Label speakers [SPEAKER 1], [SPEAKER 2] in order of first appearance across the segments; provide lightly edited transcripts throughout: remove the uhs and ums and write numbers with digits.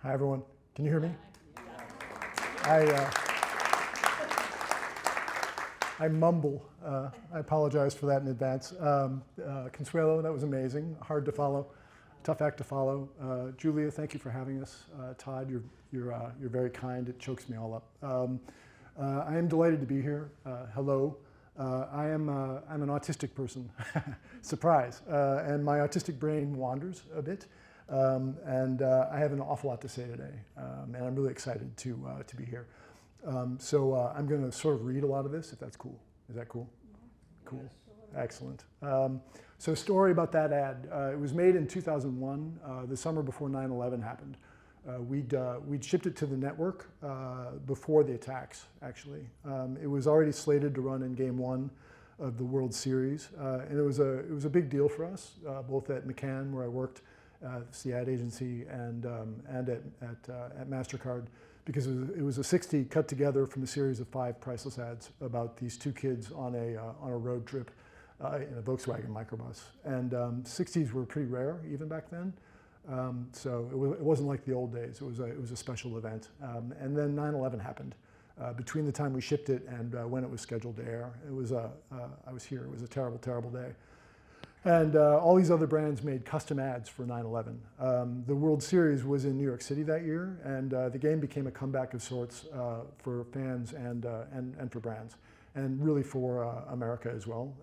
[SPEAKER 1] Hi, everyone. Can you hear me? I mumble. I apologize for that in advance. Consuelo, that was amazing. Hard to follow. Tough act to follow. Julia, thank you for having us. Todd, you're very kind. It chokes me all up. I am delighted to be here. Hello. I'm an autistic person. Surprise. And my autistic brain wanders a bit. I have an awful lot to say today, and I'm really excited to be here. So I'm going to sort of read a lot of this, if that's cool. Is that cool? Cool. Excellent. So story about that ad. It was made in 2001, the summer before 9/11 happened. We'd shipped it to the network before the attacks, actually. It was already slated to run in Game 1 of the World Series, and it was a big deal for us, both at McCann, where I worked, it's the ad agency, and at MasterCard, because it was a 60 cut together from a series of 5 Priceless ads about these 2 kids on a road trip in a Volkswagen microbus. And 60s were pretty rare even back then. So it wasn't like the old days. It was a special event. And then 9/11 happened. Between the time we shipped it and when it was scheduled to air, I was here. It was a terrible, terrible day. And all these other brands made custom ads for 9/11. The World Series was in New York City that year, and the game became a comeback of sorts for fans and for brands, and really for America as well.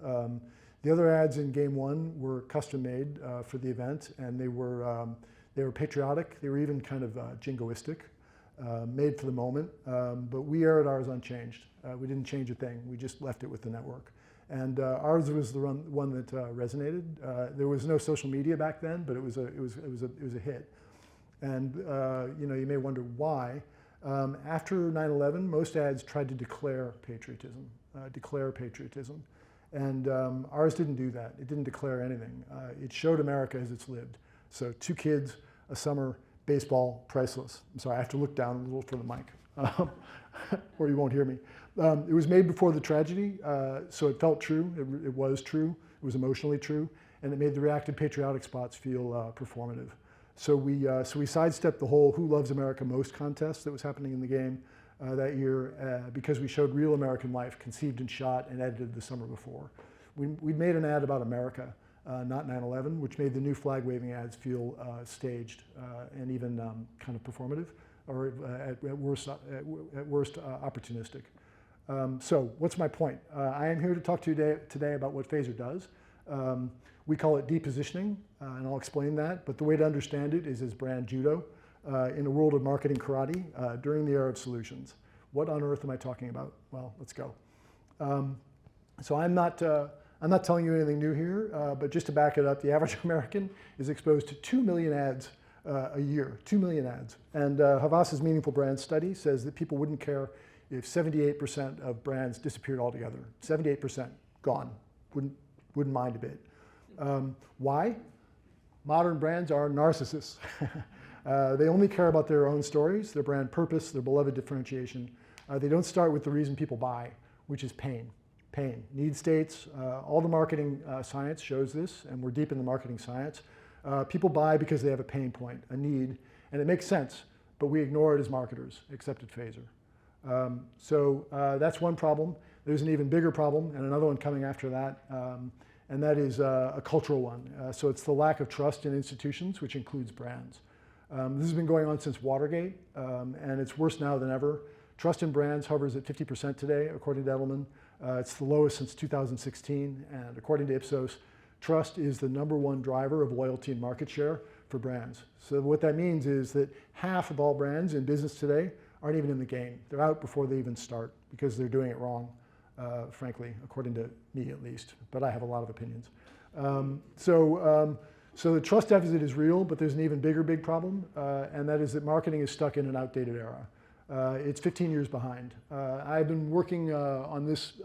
[SPEAKER 1] The other ads in Game 1 were custom made for the event, and they were patriotic. They were even kind of jingoistic, made for the moment. But we aired ours unchanged. We didn't change a thing. We just left it with the network. And ours was the one that resonated. There was no social media back then, but it was a hit. And you may wonder why. After 9/11, most ads tried to declare patriotism, and ours didn't do that. It didn't declare anything. It showed America as it's lived. So 2 kids, a summer, baseball, priceless. I'm sorry, I have to look down a little for the mic, or you won't hear me. It was made before the tragedy, so it felt true. It was true. It was emotionally true, and it made the reactive patriotic spots feel performative. So we sidestepped the whole "Who Loves America Most" contest that was happening in the game that year because we showed real American life, conceived and shot and edited the summer before. We made an ad about America, not 9/11, which made the new flag-waving ads feel staged and even kind of performative, or at worst opportunistic. So what's my point? I am here to talk to you today about what Phaser does. We call it depositioning, and I'll explain that. But the way to understand it is as brand judo in a world of marketing karate during the era of solutions. What on earth am I talking about? Well, let's go. So I'm not telling you anything new here, but just to back it up, the average American is exposed to 2 million ads a year, 2 million ads. And Havas's Meaningful Brand Study says that people wouldn't care if 78% of brands disappeared altogether. 78% gone, wouldn't mind a bit. Why? Modern brands are narcissists. They only care about their own stories, their brand purpose, their beloved differentiation. They don't start with the reason people buy, which is pain. Pain, need states, all the marketing science shows this, and we're deep in the marketing science. People buy because they have a pain point, a need, and it makes sense, but we ignore it as marketers, except at Phaser. So that's one problem. There's an even bigger problem, and another one coming after that, and that is a cultural one. So it's the lack of trust in institutions, which includes brands. This has been going on since Watergate, and it's worse now than ever. Trust in brands hovers at 50% today, according to Edelman. It's the lowest since 2016, and according to Ipsos, trust is the #1 driver of loyalty and market share for brands. So what that means is that half of all brands in business today aren't even in the game. They're out before they even start because they're doing it wrong, frankly, according to me at least, but I have a lot of opinions. So the trust deficit is real, but there's an even big problem, and that is that marketing is stuck in an outdated era. It's 15 years behind. I've been working on this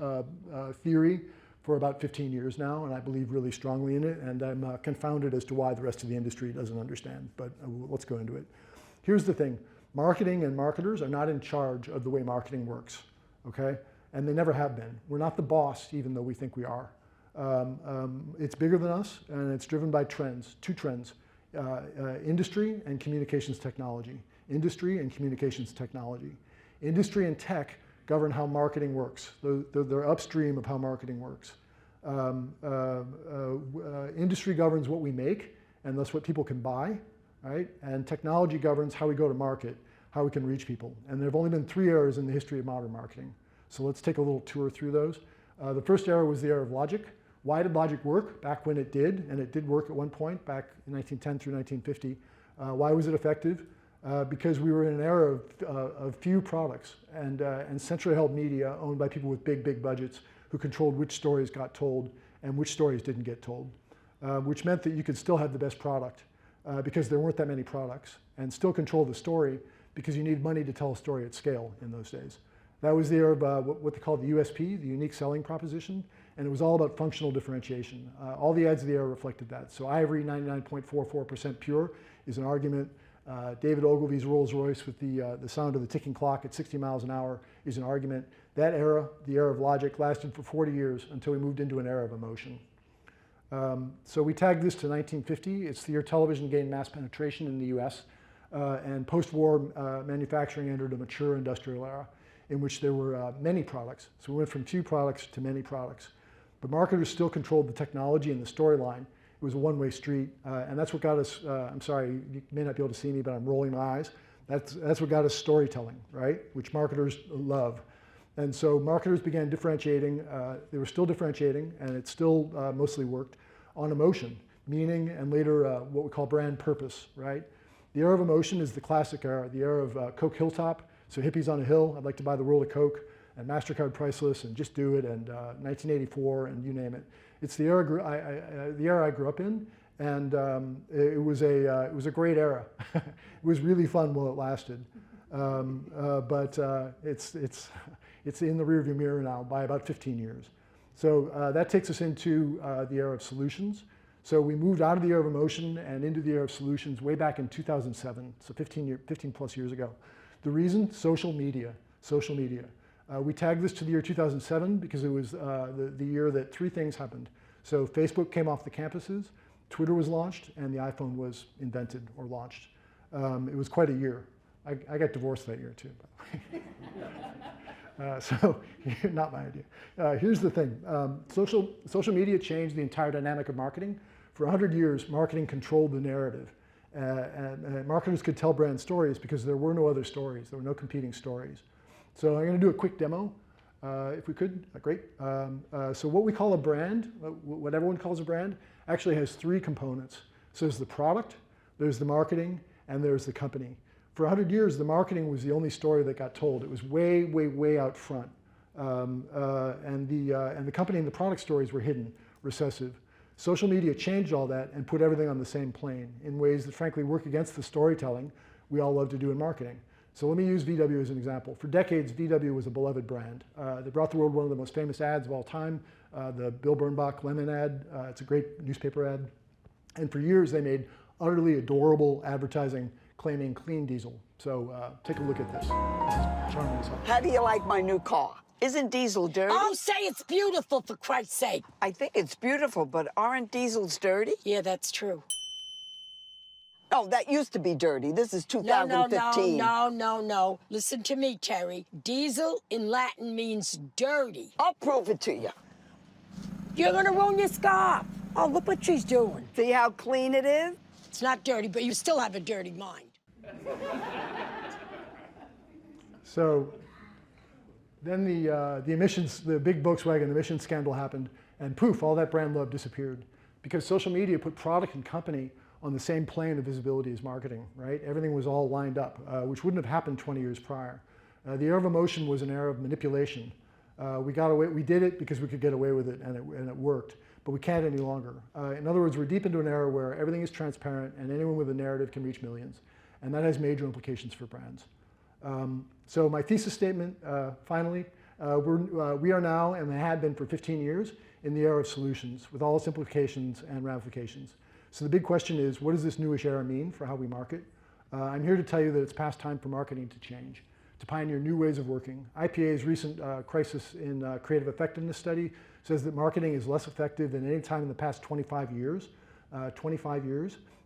[SPEAKER 1] theory for about 15 years now, and I believe really strongly in it, and I'm confounded as to why the rest of the industry doesn't understand, but let's go into it. Here's the thing. Marketing and marketers are not in charge of the way marketing works, okay? And they never have been. We're not the boss, even though we think we are. It's bigger than us, and it's driven by trends, 2 trends, industry and communications technology. industry and communications technology. Industry and tech govern how marketing works. They're upstream of how marketing works. Industry governs what we make, and thus what people can buy, right? And technology governs how we go to market, how we can reach people. And there have only been 3 eras in the history of modern marketing. So let's take a little tour through those. The first era was the era of logic. Why did logic work back when it did? And it did work at one point, back in 1910 through 1950. Why was it effective? Because we were in an era of few products and centrally held media owned by people with big budgets who controlled which stories got told and which stories didn't get told, which meant that you could still have the best product because there weren't that many products, and still control the story because you need money to tell a story at scale in those days. That was the era of what they called the USP, the unique selling proposition, and it was all about functional differentiation. All the ads of the era reflected that. So Ivory 99.44% pure is an argument. David Ogilvy's Rolls Royce with the sound of the ticking clock at 60 miles an hour is an argument. That era, the era of logic, lasted for 40 years until we moved into an era of emotion. So we tagged this to 1950. It's the year television gained mass penetration in the US, and post-war manufacturing entered a mature industrial era in which there were many products. So we went from few products to many products. But marketers still controlled the technology and the storyline. It was a one-way street, and that's what got us, I'm sorry, you may not be able to see me, but I'm rolling my eyes. That's what got us storytelling, right? Which marketers love. And so marketers began differentiating, they were still differentiating, and it still mostly worked, on emotion, meaning, and later what we call brand purpose, right? The era of emotion is the classic era, the era of Coke Hilltop, so hippies on a hill, I'd like to buy the world of Coke, and MasterCard Priceless, and just do it, and 1984, and you name it. It's the era I grew up in, and it was a great era. It was really fun while it lasted, but it's in the rearview mirror now by about 15 years. So that takes us into the era of solutions. So we moved out of the era of emotion and into the era of solutions way back in 2007, so 15 plus years ago. The reason? Social media. Social media. We tagged this to the year 2007 because it was the year that 3 things happened. So Facebook came off the campuses, Twitter was launched, and the iPhone was invented or launched. It was quite a year. I got divorced that year too. So not my idea. Here's the thing. Social media changed the entire dynamic of marketing. For 100 years, marketing controlled the narrative. And marketers could tell brand stories because there were no other stories. There were no competing stories. So I'm going to do a quick demo, if we could. Great. So what we call a brand, what everyone calls a brand, actually has 3 components. So there's the product, there's the marketing, and there's the company. For 100 years, the marketing was the only story that got told. It was way out front. And the company and the product stories were hidden, recessive. Social media changed all that and put everything on the same plane in ways that frankly work against the storytelling we all love to do in marketing. So let me use VW as an example. For decades, VW was a beloved brand. They brought the world one of the most famous ads of all time, the Bill Bernbach lemon ad. It's a great newspaper ad. And for years, they made utterly adorable advertising claiming clean diesel. So take a look at this. This is charming as hell.
[SPEAKER 2] How do you like my new car? Isn't diesel dirty?
[SPEAKER 3] Oh, say it's beautiful, for Christ's sake.
[SPEAKER 2] I think it's beautiful, but aren't diesels dirty?
[SPEAKER 3] Yeah, that's true.
[SPEAKER 2] Oh, that used to be dirty. This is 2015.
[SPEAKER 3] No. Listen to me, Terry. Diesel in Latin means dirty.
[SPEAKER 2] I'll prove it to you.
[SPEAKER 3] You're gonna ruin your scarf. Oh, look what she's doing.
[SPEAKER 2] See how clean it is?
[SPEAKER 3] It's not dirty, but you still have a dirty mind.
[SPEAKER 1] So then the emissions, the big Volkswagen emissions scandal happened, and poof, all that brand love disappeared. Because social media put product and company on the same plane of visibility as marketing, right? Everything was all lined up, which wouldn't have happened 20 years prior. The era of emotion was an era of manipulation. We got away, we did it because we could get away with it, and it worked, but we can't any longer. In other words, we're deep into an era where everything is transparent and anyone with a narrative can reach millions. And that has major implications for brands. So my thesis statement, finally, we are now, and had been for 15 years, in the era of solutions with all its implications and ramifications. So the big question is, what does this newish era mean for how we market? I'm here to tell you that it's past time for marketing to change, to pioneer new ways of working. IPA's recent crisis in creative effectiveness study says that marketing is less effective than any time in the past 25 years.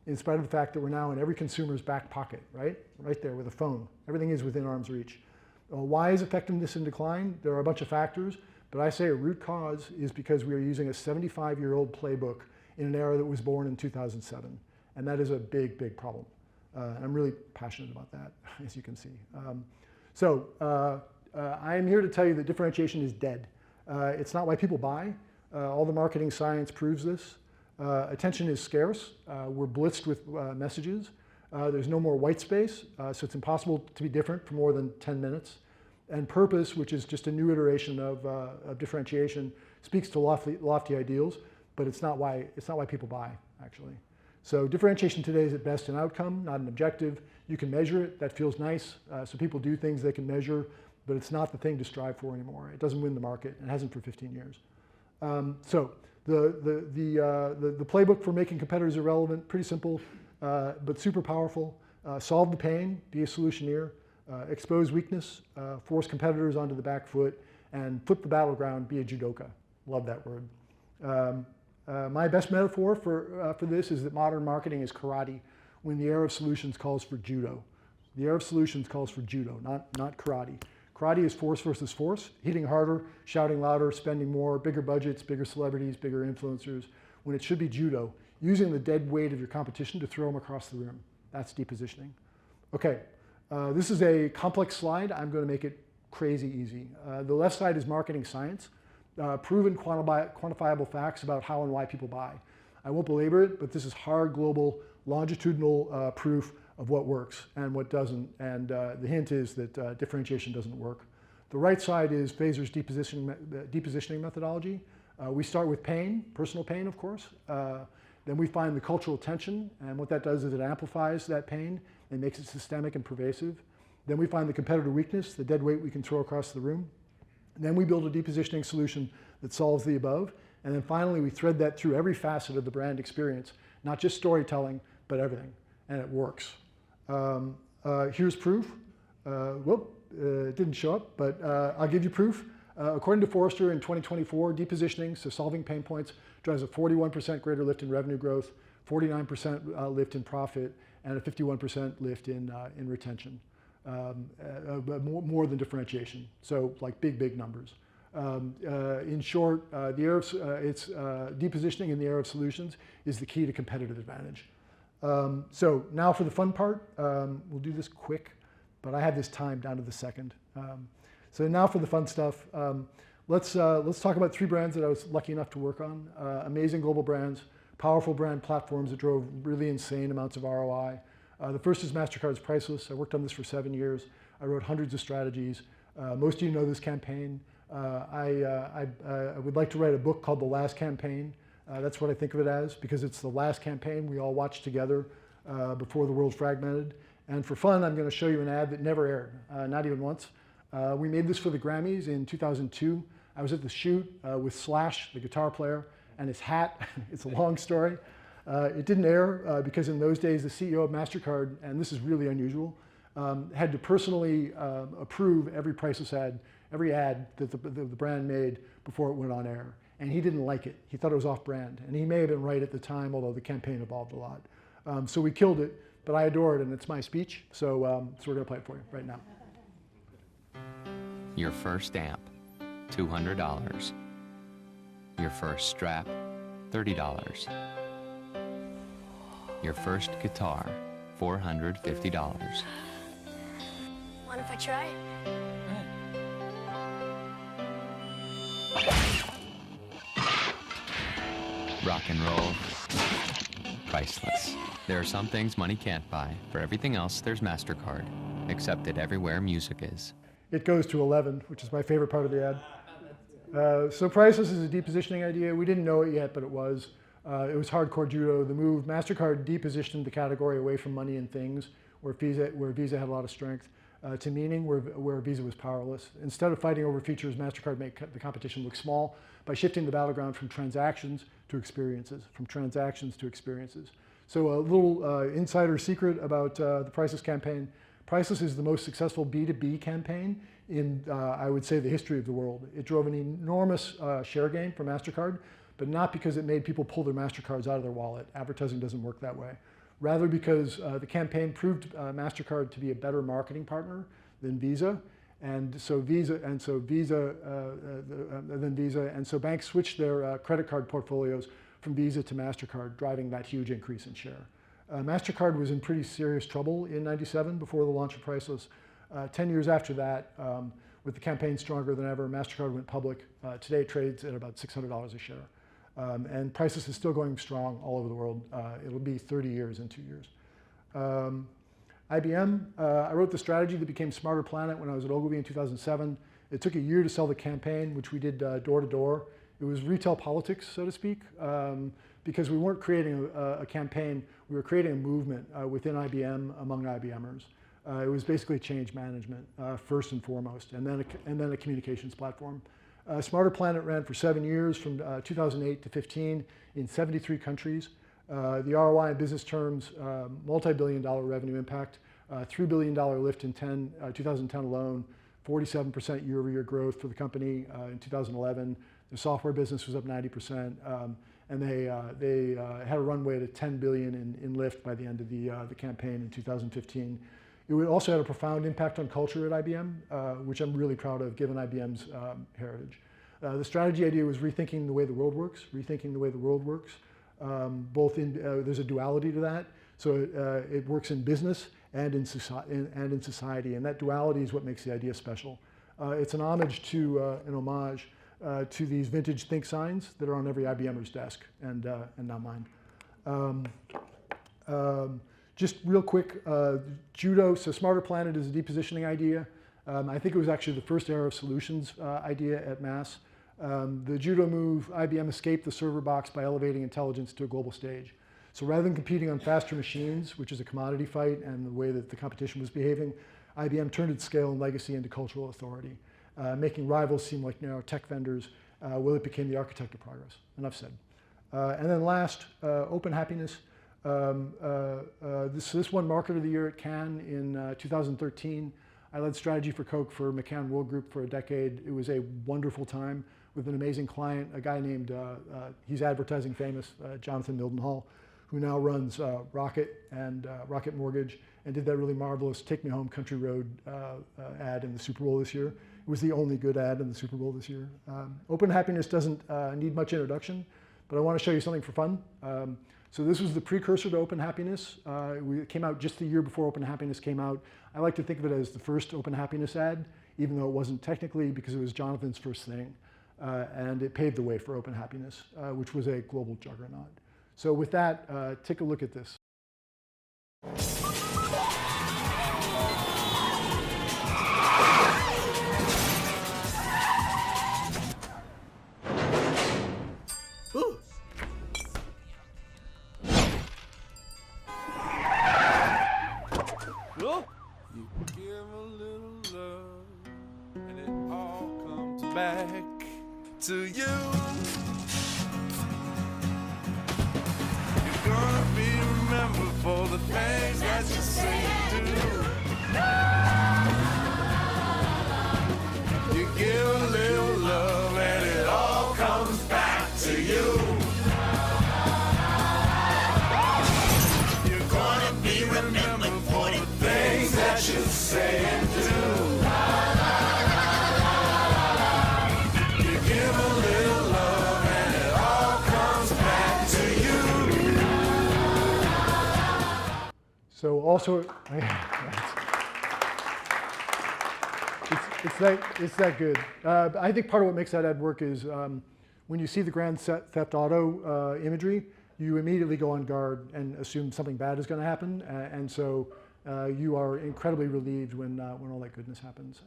[SPEAKER 1] in spite of the fact that we're now in every consumer's back pocket, right? Right there with a phone. Everything is within arm's reach. Why is effectiveness in decline? There are a bunch of factors, but I say a root cause is because we are using a 75-year-old playbook in an era that was born in 2007. And that is a big, big problem. And I'm really passionate about that, as you can see. I am here to tell you that differentiation is dead. It's not why people buy. All the marketing science proves this. Attention is scarce. We're blitzed with messages. There's no more white space, so it's impossible to be different for more than 10 minutes. And purpose, which is just a new iteration of differentiation, speaks to lofty ideals, but it's not why people buy, actually. So differentiation today is at best an outcome, not an objective. You can measure it. That feels nice. So people do things they can measure, but it's not the thing to strive for anymore. It doesn't win the market. It hasn't for 15 years. The playbook for making competitors irrelevant, pretty simple, but super powerful. Solve the pain, be a solutioneer. Expose weakness, force competitors onto the back foot, and flip the battleground, be a judoka. Love that word. My best metaphor for this is that modern marketing is karate when the era of solutions calls for judo. The era of solutions calls for judo, not karate. Karate is force versus force, hitting harder, shouting louder, spending more, bigger budgets, bigger celebrities, bigger influencers, when it should be judo, using the dead weight of your competition to throw them across the room. That's depositioning. Okay, this is a complex slide. I'm going to make it crazy easy. The left side is marketing science, proven quantifiable facts about how and why people buy. I won't belabor it, but this is hard, global, longitudinal proof of what works and what doesn't, and the hint is that differentiation doesn't work. The right side is Phaser's depositioning methodology. We start with pain, personal pain, of course. Then we find the cultural tension, and what that does is it amplifies that pain and makes it systemic and pervasive. Then we find the competitor weakness, the dead weight we can throw across the room. And then we build a depositioning solution that solves the above. And then finally, we thread that through every facet of the brand experience, not just storytelling, but everything. And it works. Here's proof. It didn't show up, but I'll give you proof. According to Forrester in 2024, depositioning, so solving pain points, drives a 41% greater lift in revenue growth, 49% lift in profit, and a 51% lift in retention. More than differentiation. So like big numbers. In short, depositioning in the era of solutions is the key to competitive advantage. So now for the fun part, we'll do this quick, but I have this time down to the second. So now for the fun stuff, let's talk about 3 brands that I was lucky enough to work on. Amazing global brands, powerful brand platforms that drove really insane amounts of ROI. The first is MasterCard's Priceless. I worked on this for 7 years. I wrote hundreds of strategies. Most of you know this campaign. I would like to write a book called The Last Campaign. That's what I think of it as, because it's the last campaign we all watched together before the world fragmented. And for fun, I'm going to show you an ad that never aired, not even once. We made this for the Grammys in 2002. I was at the shoot with Slash, the guitar player, and his hat. It's a long story. It didn't air because in those days, the CEO of MasterCard, and this is really unusual, had to personally approve every Priceless ad, every ad that the brand made before it went on air. And he didn't like it. He thought it was off-brand. And he may have been right at the time, although the campaign evolved a lot. So we killed it, but I adore it, and it's my speech. So we're going to play it for you right now.
[SPEAKER 4] Your first amp, $200. Your first strap, $30. Your first guitar, $450.
[SPEAKER 5] Mind if I try?
[SPEAKER 4] Rock and roll, priceless. There are some things money can't buy. For everything else, there's MasterCard. Accepted everywhere music is.
[SPEAKER 1] It goes to 11, which is my favorite part of the ad. So Priceless is a depositioning idea. We didn't know it yet, but it was. It was hardcore judo. The move, MasterCard depositioned the category away from money and things, where Visa had a lot of strength, to meaning, where Visa was powerless. Instead of fighting over features, MasterCard made the competition look small by shifting the battleground from transactions to experiences, So a little insider secret about the Priceless campaign. Priceless is the most successful B2B campaign in, I would say, the history of the world. It drove an enormous share gain for MasterCard, but not because it made people pull their MasterCards out of their wallet. Advertising doesn't work that way. rather because the campaign proved MasterCard to be a better marketing partner than Visa. And so banks switched their credit card portfolios from Visa to MasterCard, driving that huge increase in share. MasterCard was in pretty serious trouble in '97 before the launch of Priceless. 10 years after that, with the campaign stronger than ever, MasterCard went public. Today it trades at about $600 a share. And Priceless is still going strong all over the world. It'll be 30 years in 2 years. IBM, I wrote the strategy that became Smarter Planet when I was at Ogilvy in 2007. It took a year to sell the campaign, which we did door to door. It was retail politics, so to speak, because we weren't creating a campaign, we were creating a movement within IBM among IBMers. It was basically change management, first and foremost, and then a communications platform. Smarter Planet ran for 7 years, from 2008 to 15, in 73 countries. The ROI in business terms, multi-billion-dollar revenue impact, $3 billion lift in 2010 alone, 47% year-over-year growth for the company in 2011. The software business was up 90%, and they had a runway to $10 billion in lift by the end of the campaign in 2015. It also had a profound impact on culture at IBM, which I'm really proud of, given IBM's heritage. The strategy idea was rethinking the way the world works, there's a duality to that. So it works in business and in society, and that duality is what makes the idea special. It's an homage to these vintage think signs that are on every IBMer's desk, and not mine. Just real quick, judo, so Smarter Planet is a depositioning idea. I think it was actually the first era of solutions idea at Mass. The judo move, IBM escaped the server box by elevating intelligence to a global stage. So rather than competing on faster machines, which is a commodity fight and the way that the competition was behaving, IBM turned its scale and legacy into cultural authority, making rivals seem like narrow tech vendors. It became the architect of progress. Enough said. And then last, open happiness. This won Market of the Year at Cannes in 2013. I led strategy for Coke for McCann World Group for a decade. It was a wonderful time with an amazing client, a guy named, he's advertising famous, Jonathan Mildenhall, who now runs Rocket and Rocket Mortgage, and did that really marvelous Take Me Home Country Road ad in the Super Bowl this year. It was the only good ad in the Super Bowl this year. Open happiness doesn't need much introduction, but I want to show you something for fun. So this was the precursor to Open Happiness. It came out just the year before Open Happiness came out. I like to think of it as the first Open Happiness ad, even though it wasn't technically, because it was Jonathan's first thing. And it paved the way for Open Happiness, which was a global juggernaut. So with that, take a look at this.
[SPEAKER 6] You give a little love, and it all comes back to you. You're gonna be remembered for the things that you say and do. You give a little love, and it all comes back to you. You're gonna be remembered for the things that you say and do. You give a little love and it all comes back to you.
[SPEAKER 1] So also, it's that good. I think part of what makes that ad work is when you see the Grand Theft Auto imagery, you immediately go on guard and assume something bad is going to happen, and so you are incredibly relieved when all that goodness happens.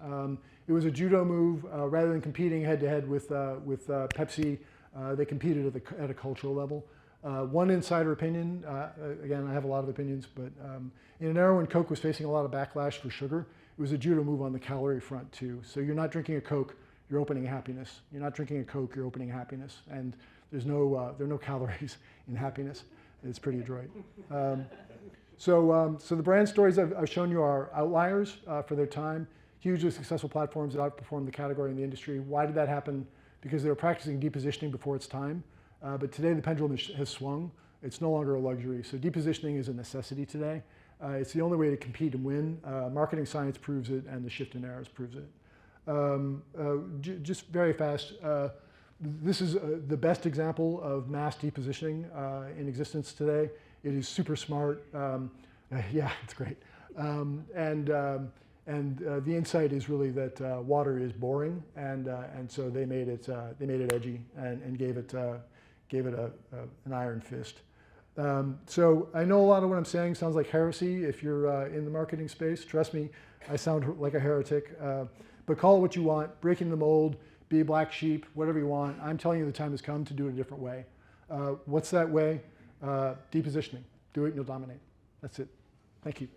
[SPEAKER 1] It was a judo move. Rather than competing head-to-head with Pepsi, they competed at a cultural level. One insider opinion, again, I have a lot of opinions, but in an era when Coke was facing a lot of backlash for sugar, it was a judo move on the calorie front too. So you're not drinking a Coke, you're opening happiness. You're not drinking a Coke, you're opening happiness. And there are no calories in happiness. It's pretty adroit. So the brand stories I've shown you are outliers for their time. Hugely successful platforms that outperformed the category in the industry. Why did that happen? Because they were practicing depositioning before its time. But today the pendulum has swung. It's no longer a luxury. So depositioning is a necessity today. It's the only way to compete and win. Marketing science proves it, and the shift in errors proves it. Just very fast, this is the best example of mass depositioning in existence today. It is super smart. Yeah, it's great. And the insight is really that water is boring, and so they made it edgy and gave it an iron fist. So I know a lot of what I'm saying sounds like heresy if you're in the marketing space. Trust me, I sound like a heretic. But call it what you want, breaking the mold, be a black sheep, whatever you want. I'm telling you the time has come to do it a different way. What's that way? Depositioning. Do it and you'll dominate. That's it. Thank you.